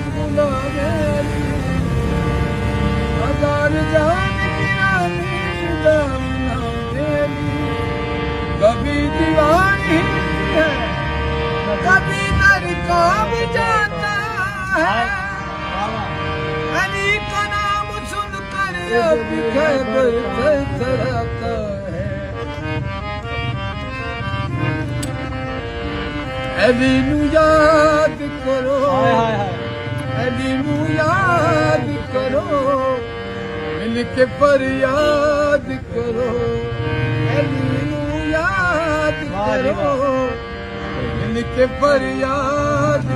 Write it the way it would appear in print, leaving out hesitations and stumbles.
बुलावे हजार जान कभी दीवानी है कभी नरकाम जाता है अली का नाम सुनकर अब खैबर थरथराता है अली नू याद करो अली नू याद करो मिल के फरियाद करो अली नू याद करो मिल के फरियाद